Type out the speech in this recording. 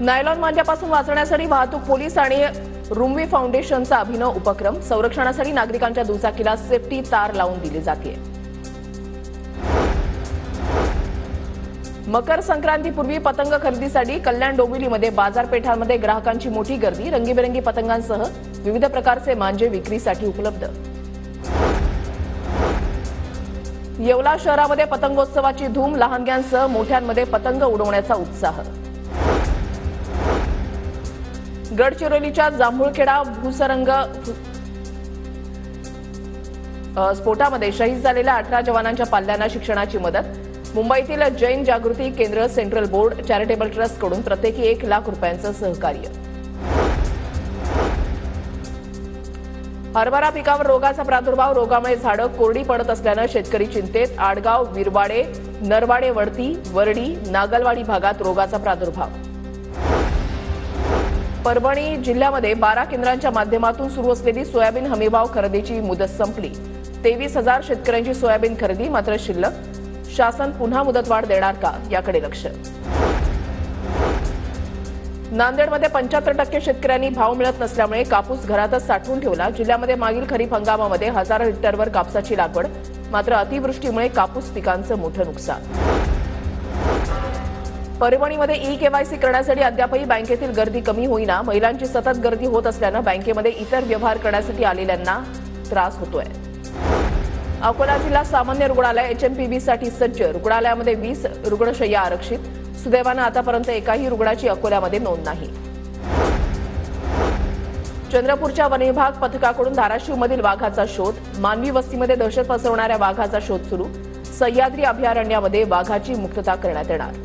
Nylon मांजापासून वाचण्यासाठी वाहतूक police आणि रुमवी फाउंडेशनचा अभिनव उपक्रम। संरक्षणासाठी नागरिकांच्या दुचाकीला सेफ्टी तार लावून दिली जाते। मकर संक्रांतीपूर्वी पतंग खरेदीसाठी कल्याण डोंबिवलीमध्ये बाजारपेठांमध्ये ग्राहकांची मोठी गर्दी। रंगीबेरंगी पतंगांसह विविध प्रकारचे मांजे विक्रीसाठी उपलब्ध। येवला शहरामध्ये पतंगोत्सवाची धूम। लहानग्यांसह मोठ्यांमध्ये पतंग उडवण्याचा उत्साह। गडचिरोलीच्या जांभूळखेडा भूसुरुंग स्फोटामध्ये शहीद झालेल्या 18 जवानांच्या पाल्यांना शिक्षणाची मदत। मुंबईतील जैन जागृती केंद्र, सेंट्रल बोर्ड चॅरिटेबल ट्रस्टकडून प्रत्येकी 1 लाख रुपयांचं सहकार्य। हरभरा पिकावर रोगाचा प्रादुर्भाव। रोगामुळे झाडं कोरडी पडत असल्यानं शेतकरी चिंतेत। आडगाव, विरवाडे, नरवाडे, वडती, वरडी, नागलवाडी भागात रोगाचा प्रादुर्भाव। परभणी जिल्ह्यामध्ये 12 केंद्रांच्या माध्यमातून सुरू असलेली सोयाबीन हमीभाव खरेदीची मुदत संपली। 23,000 शेतकऱ्यांची सोयाबीन खरेदी मात्र शिल्लक। शासन पुन्हा मुदतवाढ देणार का याकडे लक्ष। नांदेडमध्ये 75% शेतकऱ्यांनी भाव मिळत नसल्यामुळे कापूस घरातच साठवून ठेवला। जिल्ह्यामध्ये मागील खरीप हंगामामध्ये हजारो हेक्टरवर कापसाची लागवड, मात्र अतिवृष्टीमुळे कापूस पिकांचं मोठं नुकसान। परभणीमध्ये ई-केवायसी करण्यासाठी अद्यापही बँकेतील गर्दी कमी होईना। महिलांची सतत गर्दी होत असल्यानं बँकेमध्ये इतर व्यवहार करण्यासाठी आलेल्यांना त्रास होतोय। अकोला जिल्हा सामान्य रुग्णालय HMPVसाठी सज्ज। रुग्णालयामध्ये 20 रुग्णशय्या आरक्षित। सुदैवानं आतापर्यंत एकाही रुग्णाची अकोल्यामध्ये नोंद नाही। चंद्रपूरच्या वनविभाग पथकाकडून धाराशिवमधील वाघाचा शोध। मानवी वस्तीमध्ये दहशत पसरवणाऱ्या वाघाचा शोध सुरू। सह्याद्री अभयारण्यामध्ये वाघाची मुक्तता करण्यात येणार।